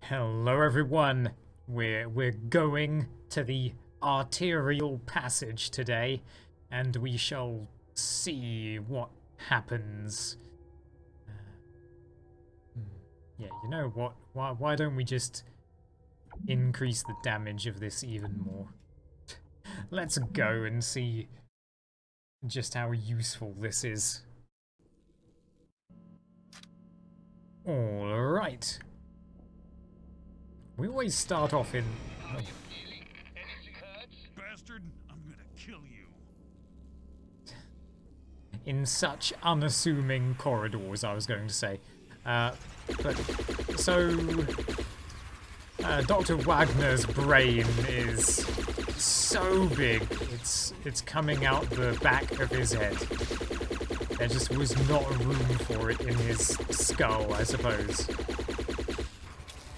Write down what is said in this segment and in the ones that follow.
Hello everyone. We're going to the arterial passage today, and we shall see what happens. Yeah, you know what? Why don't we just increase the damage of this even more? Let's go and see just how useful this is. All right. We always start off in. Oh. Bastard, I'm gonna kill you. In such unassuming corridors, I was going to say. Dr. Wagner's brain is so big, it's coming out the back of his head. There just was not room for it in his skull, I suppose.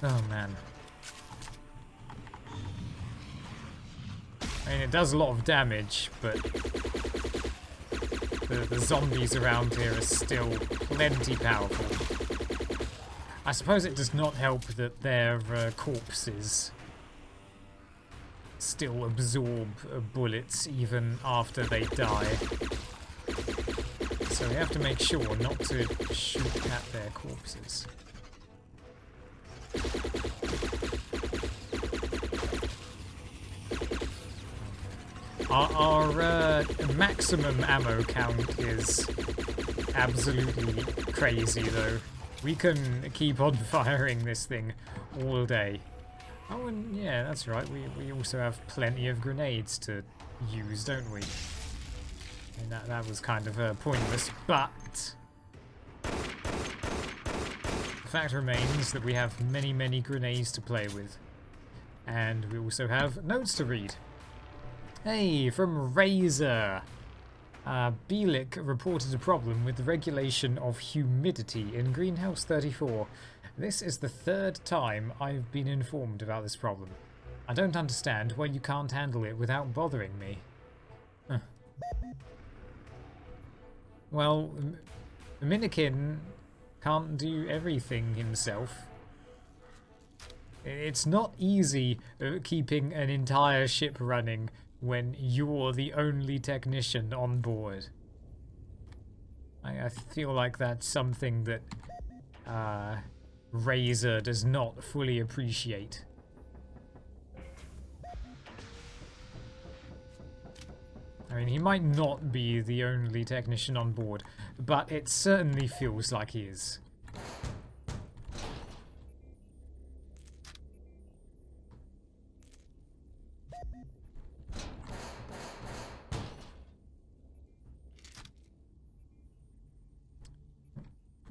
Oh man. I mean, it does a lot of damage, but the zombies around here are still plenty powerful. I suppose it does not help that their corpses still absorb bullets even after they die. So we have to make sure not to shoot at their corpses. Our maximum ammo count is absolutely crazy, though. We can keep on firing this thing all day. Oh, and yeah, that's right. We also have plenty of grenades to use, don't we? And that was kind of pointless, but the fact remains that we have many grenades to play with, and we also have notes to read. Hey, from Razor. Bielik reported a problem with the regulation of humidity in Greenhouse 34. This is the third time I've been informed about this problem. I don't understand why you can't handle it without bothering me. Huh. Well, Minikin can't do everything himself. It's not easy keeping an entire ship running when you're the only technician on board. I feel like that's something that Razor does not fully appreciate. I mean, he might not be the only technician on board, but it certainly feels like he is.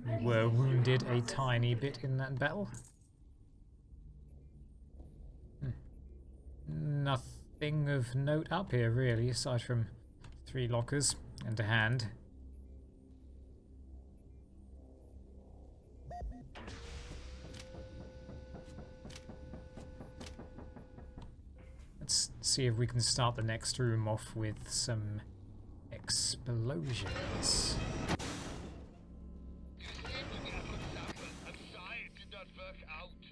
We were wounded a tiny bit in that battle. Nothing of note up here, really, aside from 3 lockers and a hand. Let's see if we can start the next room off with some explosions.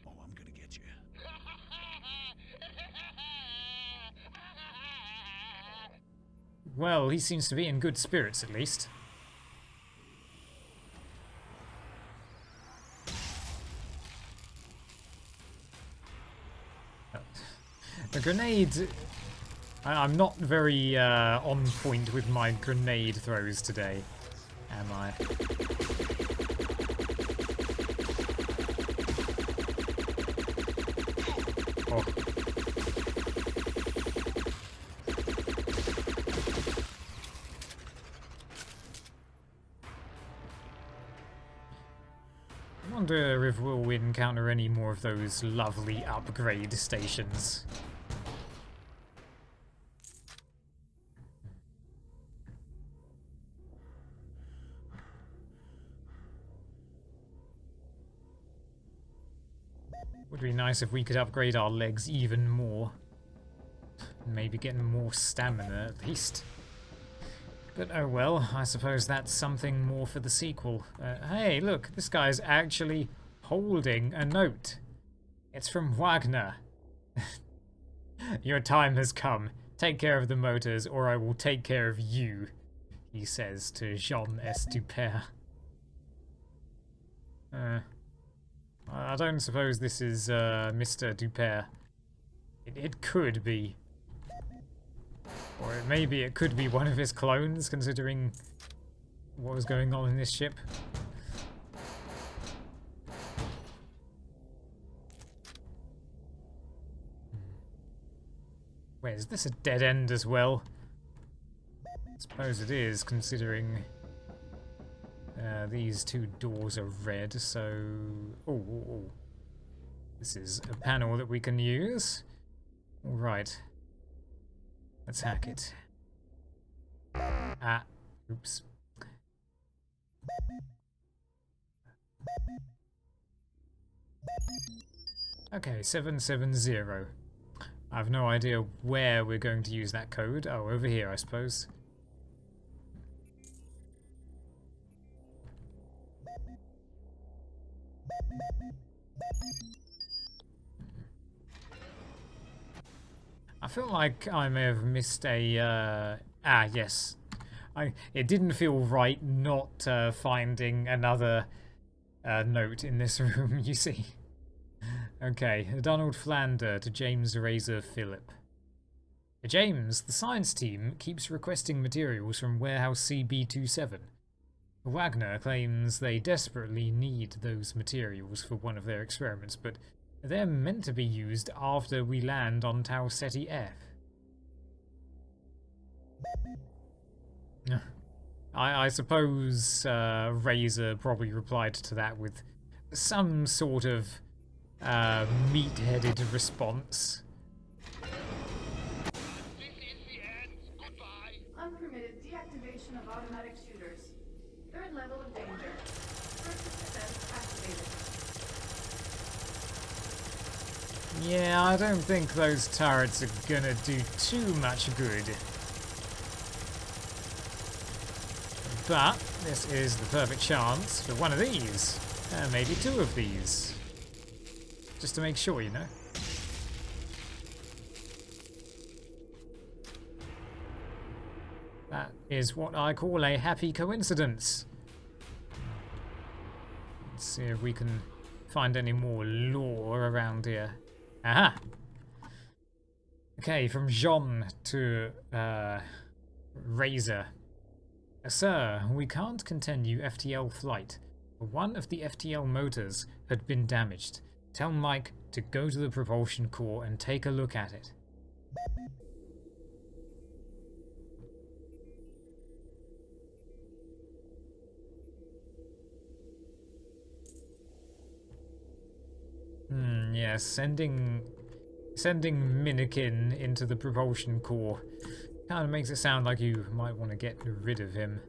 Oh, I'm gonna get you. Well, he seems to be in good spirits, at least. The grenade... I'm not very on point with my grenade throws today, am I? Oh. I wonder if we'll encounter any more of those lovely upgrade stations. Would be nice if we could upgrade our legs even more. Maybe get more stamina at least. But oh well, I suppose that's something more for the sequel. Hey, look, this guy's actually holding a note. It's from Wagner. Your time has come. Take care of the motors, or I will take care of you, he says to Jean S. Dupere. I don't suppose this is Mr. Dupere. It could be. Or maybe it could be one of his clones, considering what was going on in this ship. Wait, is this a dead end as well? I suppose it is, considering these two doors are red, so... Oh. This is a panel that we can use. Alright. Let's hack it. Ah, oops. Okay, 770. I have no idea where we're going to use that code. Oh, over here, I suppose. I feel like I may have missed a... yes. It didn't feel right not finding another note in this room, you see. Okay, Donald Flander to James Razor Phillip. James, the science team keeps requesting materials from warehouse CB27. Wagner claims they desperately need those materials for one of their experiments, but they're meant to be used after we land on Tau Ceti F. I suppose Razor probably replied to that with some sort of meat-headed response. This is the end. Goodbye. Unpermitted deactivation of automatic shooters. Third level of danger. Crisis defense activated. Yeah, I don't think those turrets are gonna do too much good. But this is the perfect chance for one of these. Maybe two of these. Just to make sure, you know. That is what I call a happy coincidence. Let's see if we can find any more lore around here. Aha! Okay, from Jean to Razor. Sir, we can't continue FTL flight. One of the FTL motors had been damaged. Tell Mike to go to the propulsion core and take a look at it. Yes, sending Minikin into the propulsion core kind of makes it sound like you might want to get rid of him.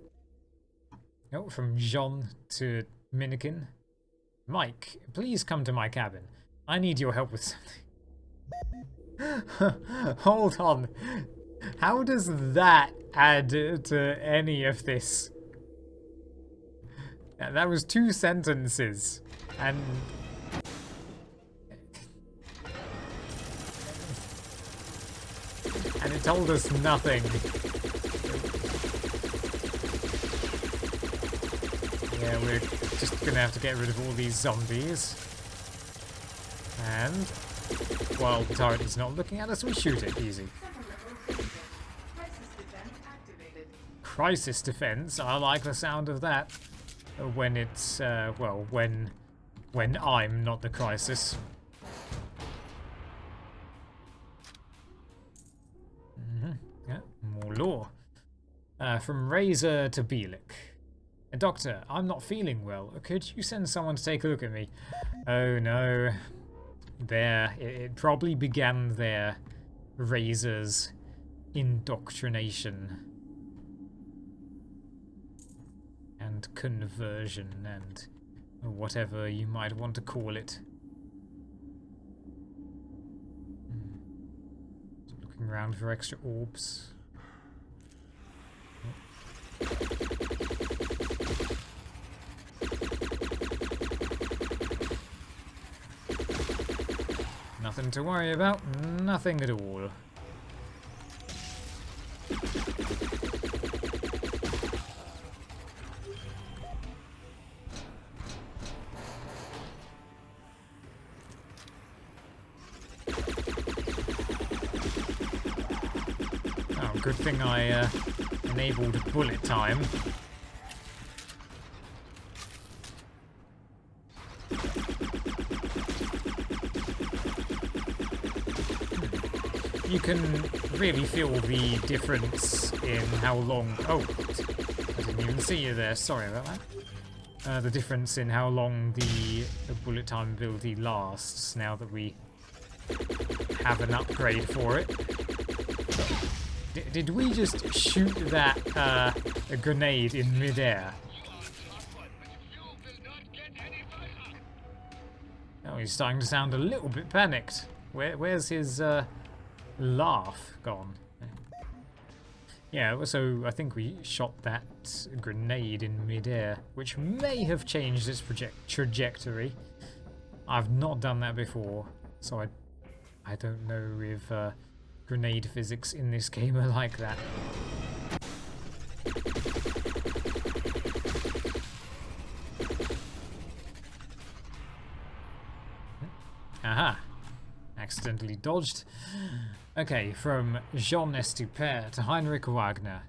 Oh, from Jean to Minikin. Mike, please come to my cabin. I need your help with something. Hold on. How does that add to any of this? Yeah, that was 2 sentences. And... and it told us nothing. Yeah, we're just gonna have to get rid of all these zombies. And while the turret is not looking at us, we shoot it. Easy. Crisis defense activated. Crisis defense. I like the sound of that. When it's well, when I'm not the crisis. Yeah, more lore. From Razor to Bielik. Doctor, I'm not feeling well. Could you send someone to take a look at me? Oh no. There. It probably began there. Razor's indoctrination. And conversion and whatever you might want to call it. Looking around for extra orbs. Nothing to worry about, nothing at all. Oh, good thing I enabled bullet time. You can really feel the difference in how long... Oh, I didn't even see you there. Sorry about that. The difference in how long the bullet time ability lasts now that we have an upgrade for it. Did we just shoot that a grenade in midair? Oh, he's starting to sound a little bit panicked. Where's his laugh gone? Yeah, so I think we shot that grenade in midair, which may have changed its trajectory. I've not done that before, so I don't know if grenade physics in this game are like that. Aha! Accidentally dodged. Okay, from Jean Estupert to Heinrich Wagner.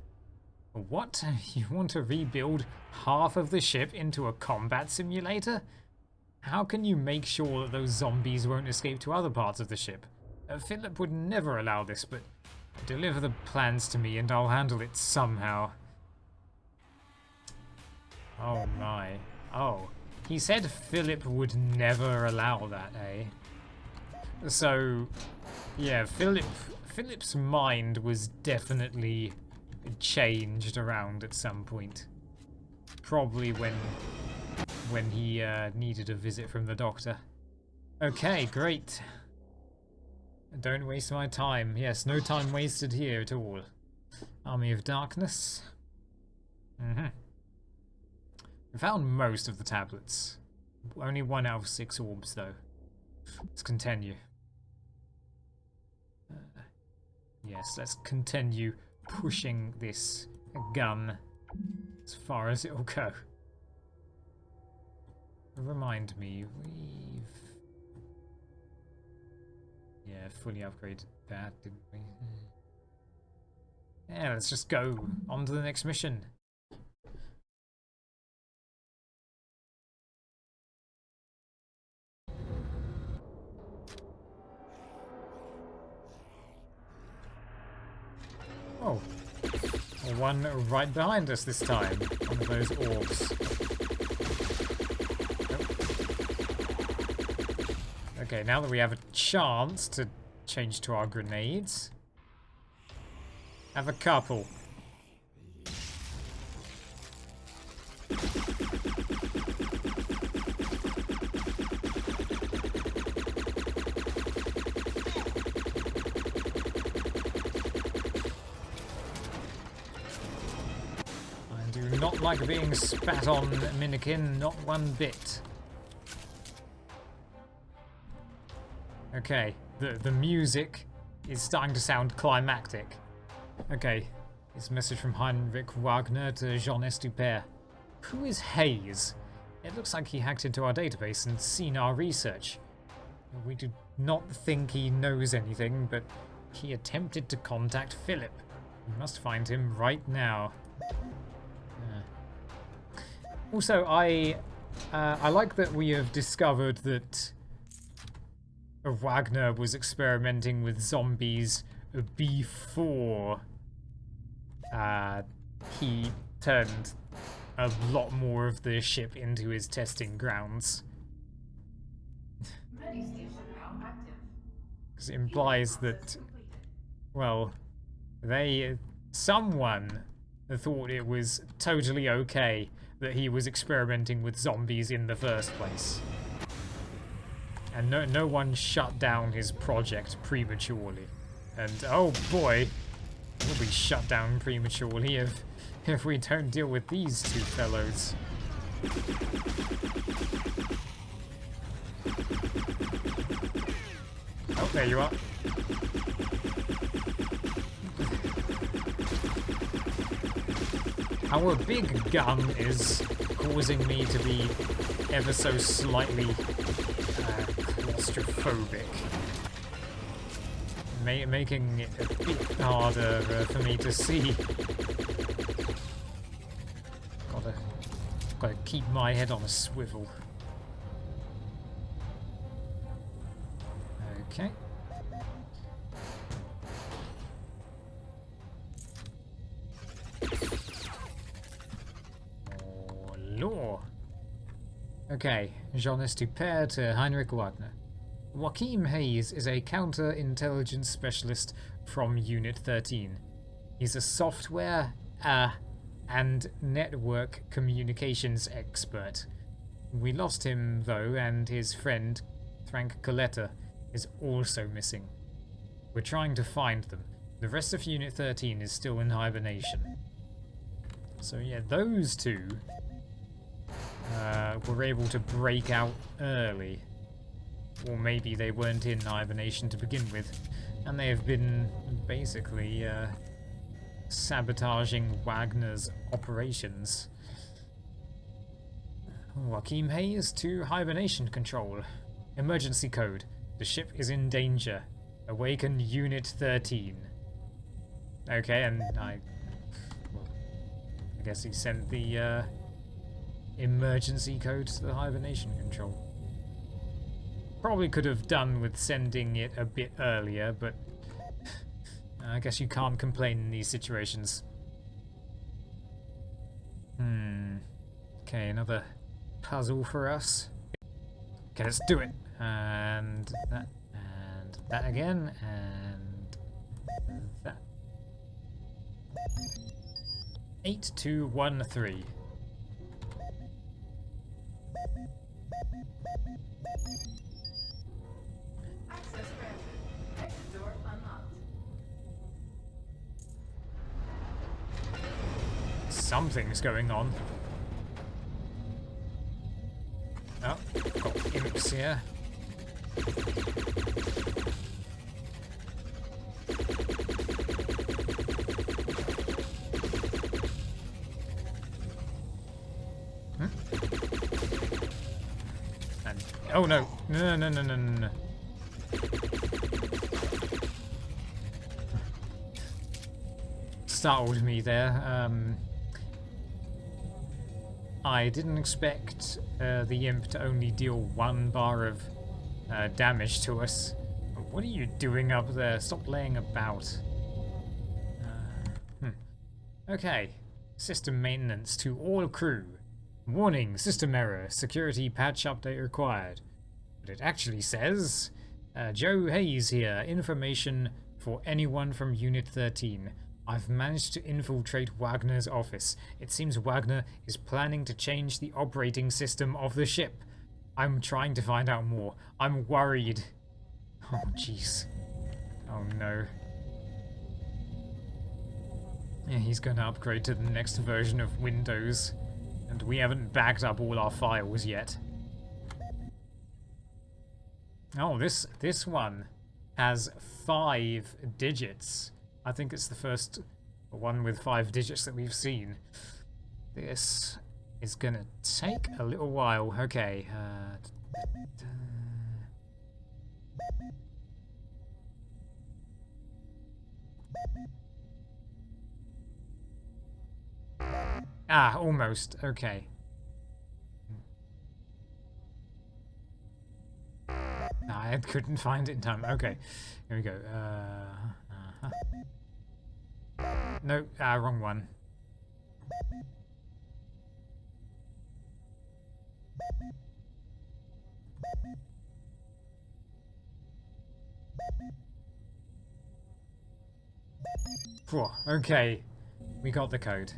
What? You want to rebuild half of the ship into a combat simulator? How can you make sure that those zombies won't escape to other parts of the ship? Philip would never allow this, but deliver the plans to me and I'll handle it somehow. Oh my. Oh. He said Philip would never allow that, eh? So, yeah, Philip's mind was definitely changed around at some point. Probably when he needed a visit from the doctor. Okay, great. Don't waste my time. Yes, no time wasted here at all. Army of Darkness. I found most of the tablets. Only 1 out of 6 orbs, though. Let's continue. Yes, let's continue pushing this gun as far as it'll go. Remind me, we've... Yeah, fully upgraded that, didn't we? Yeah, let's just go on to the next mission. Oh, one right behind us this time. One of those orbs. Okay, now that we have a chance to change to our grenades, have a couple. Not like being spat on, Minikin, not one bit. Okay, the music is starting to sound climactic. Okay, this message from Heinrich Wagner to Jean Estupert. Who is Hayes? It looks like he hacked into our database and seen our research. We do not think he knows anything, but he attempted to contact Philip. We must find him right now. Also, I like that we have discovered that Wagner was experimenting with zombies before he turned a lot more of the ship into his testing grounds. Because it implies that, well, someone thought it was totally okay that he was experimenting with zombies in the first place. And no one shut down his project prematurely. And oh boy, we'll be shut down prematurely if we don't deal with these two fellows. there you are. Our big gun is causing me to be ever so slightly claustrophobic. Making it a bit harder for me to see. Gotta keep my head on a swivel. Okay. Oh, law. Okay, Jonas to pair to Heinrich Wagner. Joachim Hayes is a counter-intelligence specialist from Unit 13. He's a software and network communications expert. We lost him, though, and his friend, Frank Coletta, is also missing. We're trying to find them. The rest of Unit 13 is still in hibernation. So yeah, those two were able to break out early. Or maybe they weren't in hibernation to begin with, and they have been basically sabotaging Wagner's operations. Joachim Hayes to hibernation control. Emergency code. The ship is in danger. Awaken Unit 13. Okay, and I guess he sent the emergency code to the hibernation control. Probably could have done with sending it a bit earlier, but I guess you can't complain in these situations. Okay, another puzzle for us. Okay, let's do it. And that again, and that. 8213. Access granted. Exit door unlocked. Something's going on. Oh, got imps here. And oh no, no. Startled me there. I didn't expect the imp to only deal 1 bar of damage to us. What are you doing up there? Stop laying about. Okay. System maintenance to all crew. Warning, system error. Security patch update required. But it actually says, Joe Hayes here. Information for anyone from Unit 13. I've managed to infiltrate Wagner's office. It seems Wagner is planning to change the operating system of the ship. I'm trying to find out more. I'm worried. Oh, jeez. Oh, no. Yeah, he's going to upgrade to the next version of Windows. And we haven't backed up all our files yet. Oh, this one has 5 digits. I think it's the first one with 5 digits that we've seen. This is gonna take a little while. Okay. Ah, almost. Okay. I couldn't find it in time. Okay. Here we go. No, wrong one. Whew, okay, we got the code.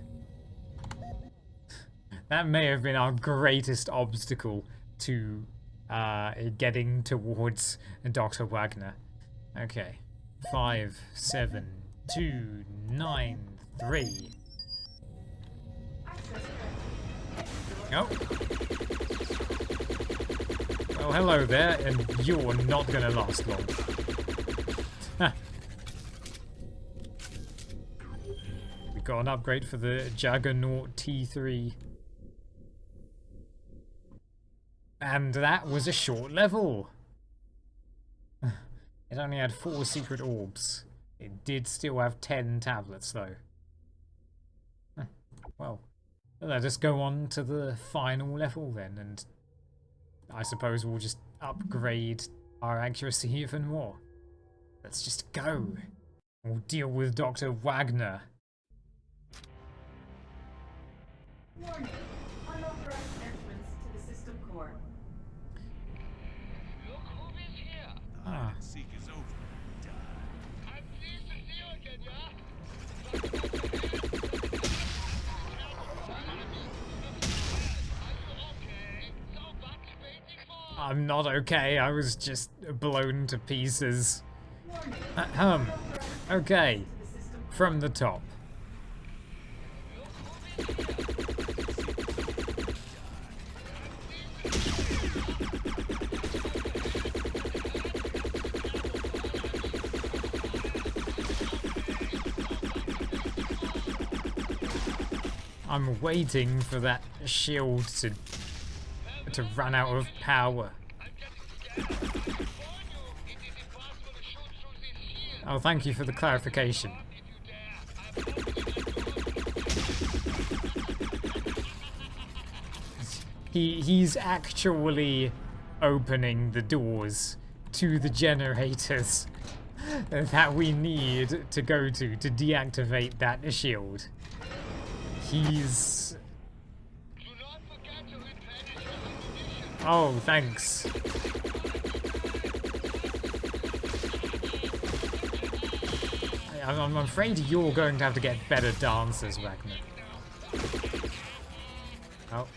That may have been our greatest obstacle to getting towards Dr. Wagner. Okay, 5, 7, 2, 9, 3. Oh. Well, hello there, and you're not gonna last long. We got an upgrade for the Juggernaut T3. And that was a short level. It only had 4 secret orbs. It did still have 10 tablets though. Well, let us go on to the final level then, and I suppose we'll just upgrade our accuracy even more. Let's just go. We'll deal with Dr. Wagner. Warning. Unauthorized entrance to the system core. Look who is here. Ah. Seek is over. I'm pleased to see you again, yeah? I'm not okay, I was just blown to pieces. Warning. Okay, To the system from the top. I'm waiting for that shield to run out of power. Oh, thank you for the clarification. He's actually opening the doors to the generators that we need to go to deactivate that shield. He's... Oh, thanks. I'm afraid you're going to have to get better dancers, Wagner. Oh.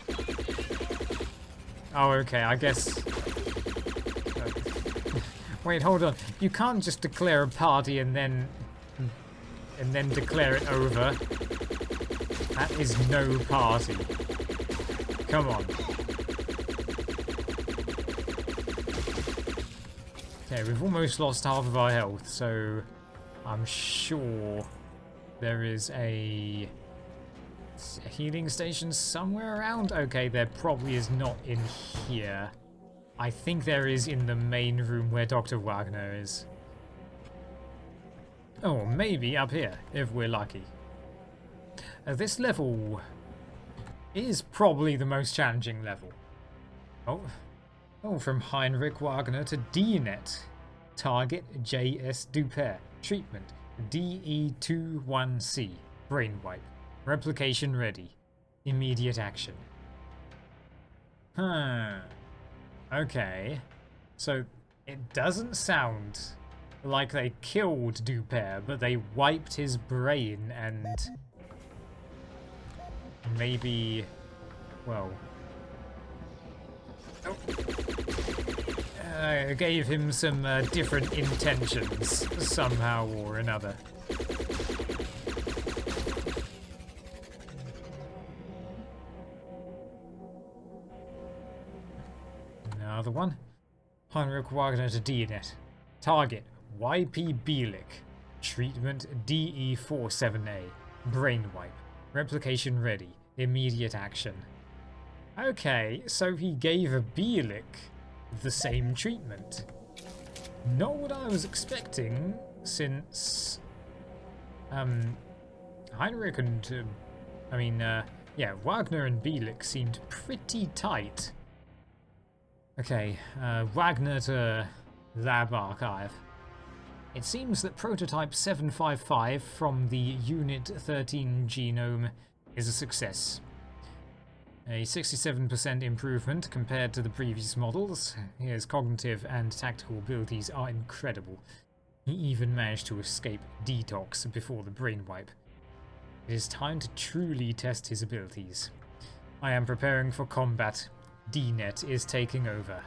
Oh, okay, I guess... Wait, hold on. You can't just declare a party and then declare it over. That is no party. Come on. Okay, we've almost lost half of our health, so I'm sure there is a healing station somewhere around. Okay, there probably is not in here. I think there is in the main room where Dr. Wagner is. Oh, maybe up here, if we're lucky. This level is probably the most challenging level. Oh, from Heinrich Wagner to DNet. Target JS Duper. Treatment DE21C. Brain wipe. Replication ready. Immediate action. Okay. So it doesn't sound like they killed Duper, but they wiped his brain and maybe, well, gave him some different intentions somehow or another. Another one. Heinrich Wagner to DNet. Target YP Bielik. Treatment DE47A. Brain wipe. Replication ready. Immediate action. Okay, so he gave a Bielik the same treatment. Not what I was expecting, since Heinrich and yeah, Wagner and Bielik seemed pretty tight. Okay, Wagner to Lab Archive. It seems that prototype 755 from the Unit 13 genome is a success. A 67% improvement compared to the previous models. His cognitive and tactical abilities are incredible. He even managed to escape detox before the brain wipe. It is time to truly test his abilities. I am preparing for combat. DNet is taking over.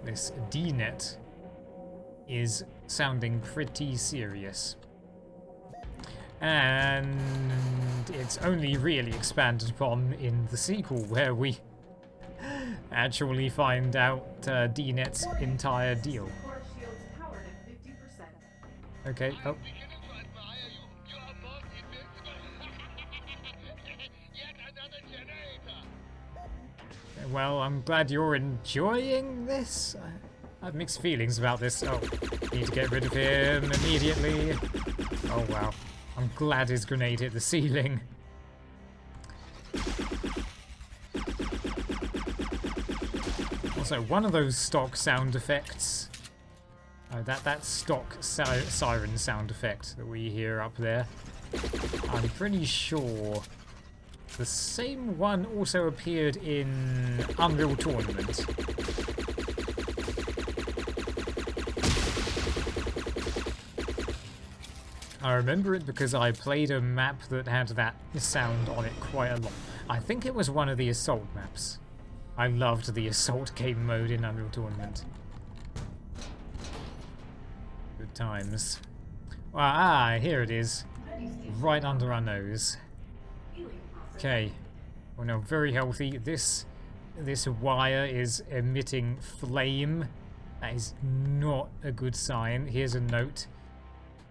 This DNet is sounding pretty serious. And it's only really expanded upon in the sequel, where we actually find out DNet's entire deal. core shield Okay. Oh. Beginning to admire you. You are both invincible. Yet another generator. Well, I'm glad you're enjoying this. I have mixed feelings about this. Oh, need to get rid of him immediately. Oh wow. I'm glad his grenade hit the ceiling. Also, one of those stock sound effects, that stock siren sound effect that we hear up there, I'm pretty sure the same one also appeared in Unreal Tournament. I remember it because I played a map that had that sound on it quite a lot. I think it was one of the Assault maps. I loved the Assault game mode in Unreal Tournament. Good times. Ah, here it is. Right under our nose. Okay. Well, no, very healthy. This wire is emitting flame. That is not a good sign. Here's a note.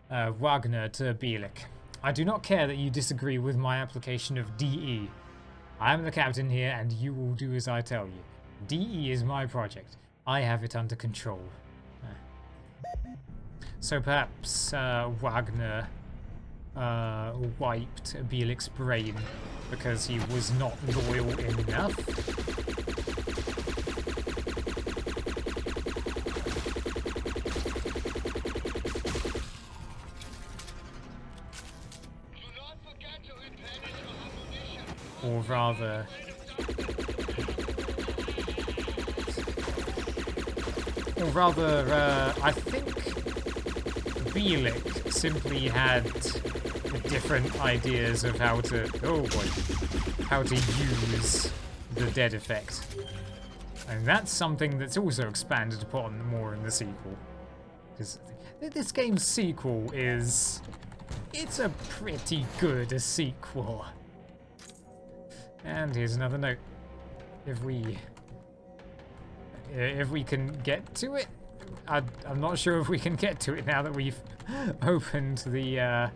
Wagner to Bielik. I do not care that you disagree with my application of DE. I am the captain here and you will do as I tell you. DE is my project. I have it under control. So perhaps Wagner wiped Bielik's brain because he was not loyal enough. Or rather, I think Bielik simply had different ideas of how to, how to use the dead effect. And that's something that's also expanded upon more in the sequel. Because this game's sequel it's a pretty good sequel. And here's another note. If we can get to it, I'm not sure if we can get to it now that we've opened the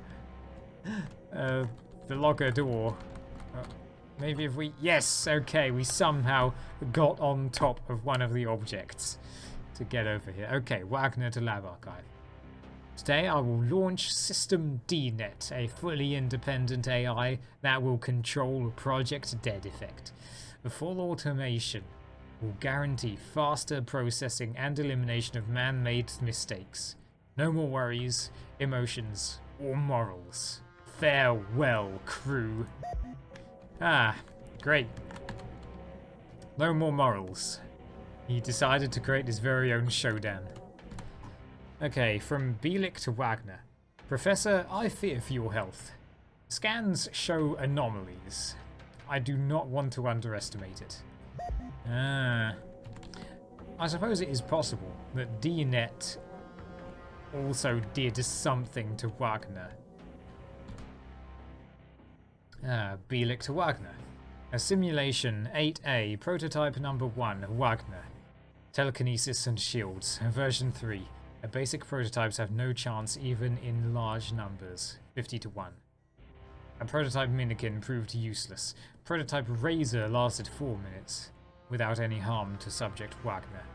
locker door. Maybe if we, yes, okay, we somehow got on top of one of the objects to get over here. Okay, Wagner to Lab Archive. Today I will launch System DNet, a fully independent AI that will control Project Dead Effect. The full automation will guarantee faster processing and elimination of man-made mistakes. No more worries, emotions, or morals. Farewell, crew. Ah, great. No more morals. He decided to create his very own showdown. Okay, from Bielik to Wagner. Professor, I fear for your health. Scans show anomalies. I do not want to underestimate it. I suppose it is possible that DNet also did something to Wagner. Bielik to Wagner. A simulation 8A, prototype number 1, Wagner. Telekinesis and shields, version 3. Basic prototypes have no chance even in large numbers, 50 to 1. A prototype Minikin proved useless. Prototype Razor lasted 4 minutes, without any harm to subject Wagner.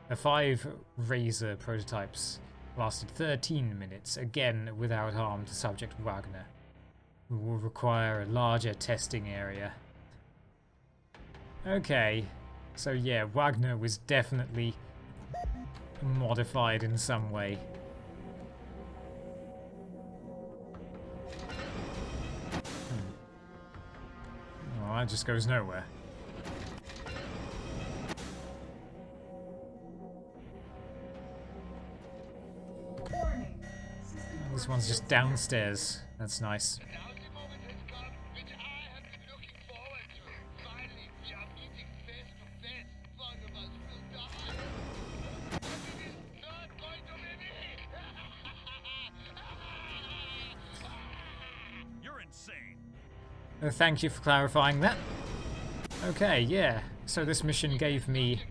The 5 Razor prototypes lasted 13 minutes, again without harm to subject Wagner. We will require a larger testing area. Okay, so yeah, Wagner was definitely modified in some way. Well, that just goes nowhere. This one's just downstairs. That's nice. Thank you for clarifying that. Okay, yeah. So this mission gave me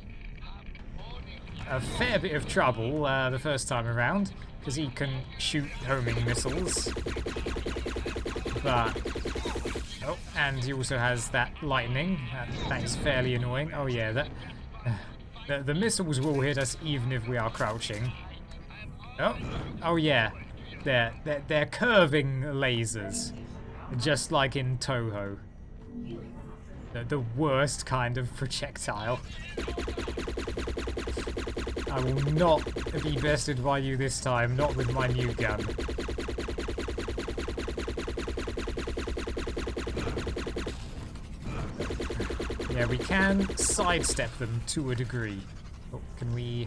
a fair bit of trouble the first time around, because he can shoot homing missiles. But... oh, and he also has that lightning. That is fairly annoying. Oh yeah, the missiles will hit us even if we are crouching. Oh yeah, they're curving lasers, just like in Toho. The worst kind of projectile. I will not be bested by you this time, not with my new gun. Yeah, we can sidestep them to a degree. Oh, can we...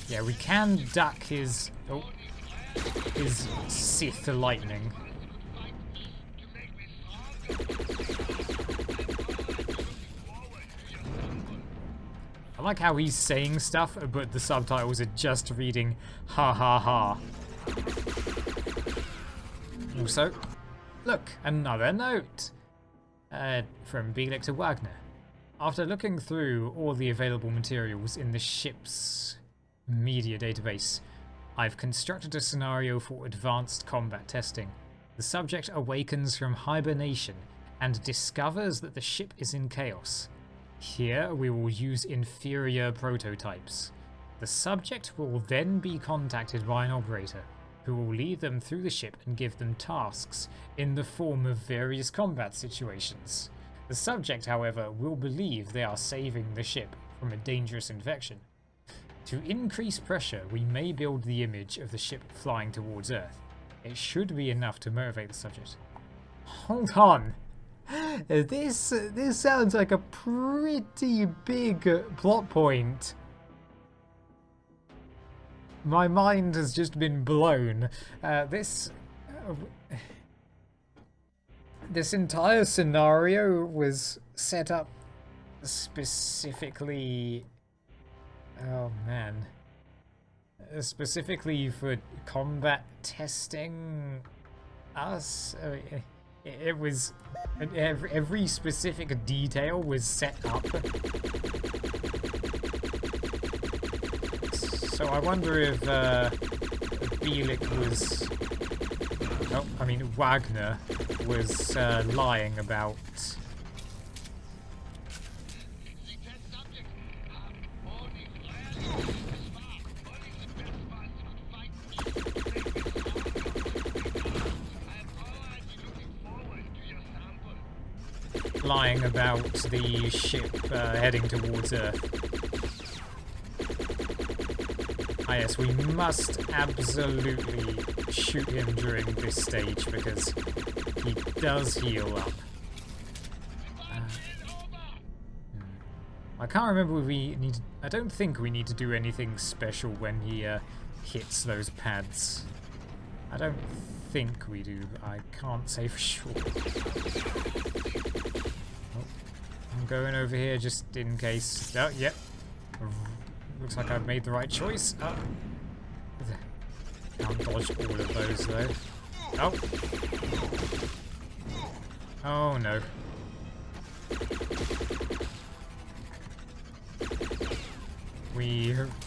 yeah, we can duck his... oh, his Sith lightning. I like how he's saying stuff, but the subtitles are just reading ha ha ha. Also, look, another note from Bielik to Wagner. After looking through all the available materials in the ship's media database, I've constructed a scenario for advanced combat testing. The subject awakens from hibernation and discovers that the ship is in chaos. Here we will use inferior prototypes. The subject will then be contacted by an operator, who will lead them through the ship and give them tasks in the form of various combat situations. The subject, however, will believe they are saving the ship from a dangerous infection. To increase pressure, we may build the image of the ship flying towards Earth. It should be enough to motivate the subject. Hold on! This sounds like a pretty big plot point. My mind has just been blown. This entire scenario was set up specifically... oh man. Specifically for combat testing us. It was... every specific detail was set up. So I wonder if Bielik was... oh, I mean Wagner was lying about... lying about the ship heading towards Earth. Ah yes, we must absolutely shoot him during this stage because he does heal up. I can't remember if we need to, I don't think we need to do anything special when he hits those pads. I don't think we do. I can't say for sure. I'm going over here just in case. Oh, yep. Looks like I've made the right choice. Oh. Can't dodge all of those though. Oh. Oh no.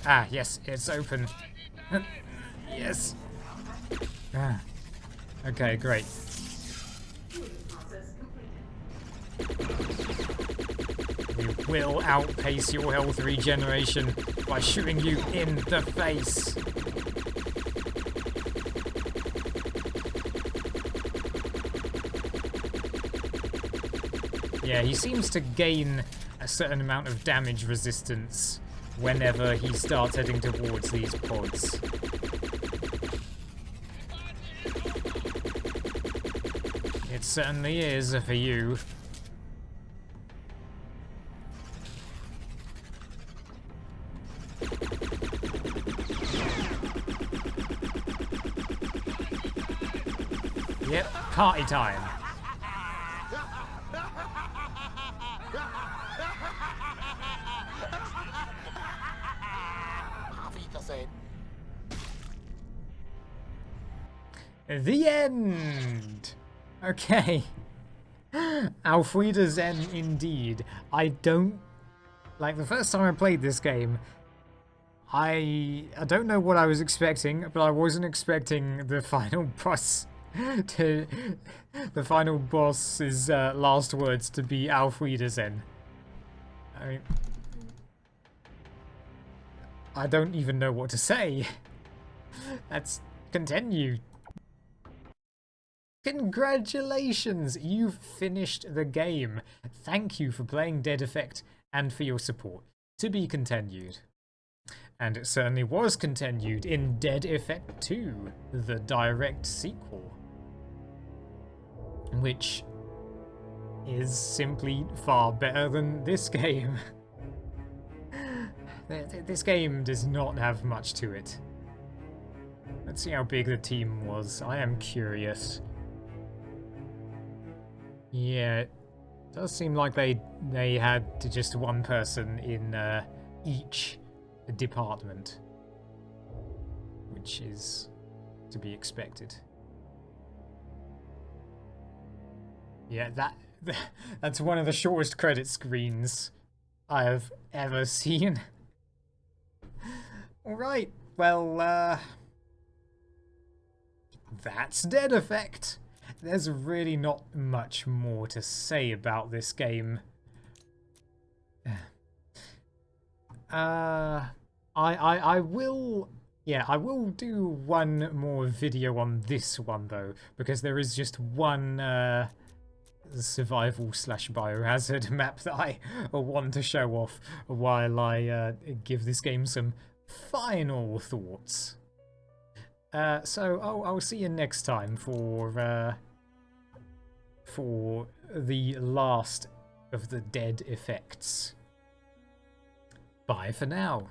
Ah, yes, it's open. Yes. Ah. Okay, great. We will outpace your health regeneration by shooting you in the face. Yeah, he seems to gain a certain amount of damage resistance whenever he starts heading towards these pods. It certainly is for you. Yep, party time. The end! Okay. Auf Wiedersehen indeed. I don't... like, the first time I played this game, I don't know what I was expecting, but I wasn't expecting the final boss to the final boss's last words to be Auf Wiedersehen. I mean, I don't even know what to say. Let's continue. Congratulations! You've finished the game. Thank you for playing Dead Effect and for your support. To be continued. And it certainly was continued in Dead Effect 2, the direct sequel. Which is simply far better than this game. This game does not have much to it. Let's see how big the team was. I am curious. Yeah, it does seem like they had just one person in each department, which is to be expected. Yeah, that's one of the shortest credit screens I have ever seen. Alright, well, that's Dead Effect. There's really not much more to say about this game. I will do one more video on this one though, because there is just one survival / biohazard map that I want to show off while I give this game some final thoughts. So I'll see you next time for the last of the Dead Effects. Bye for now.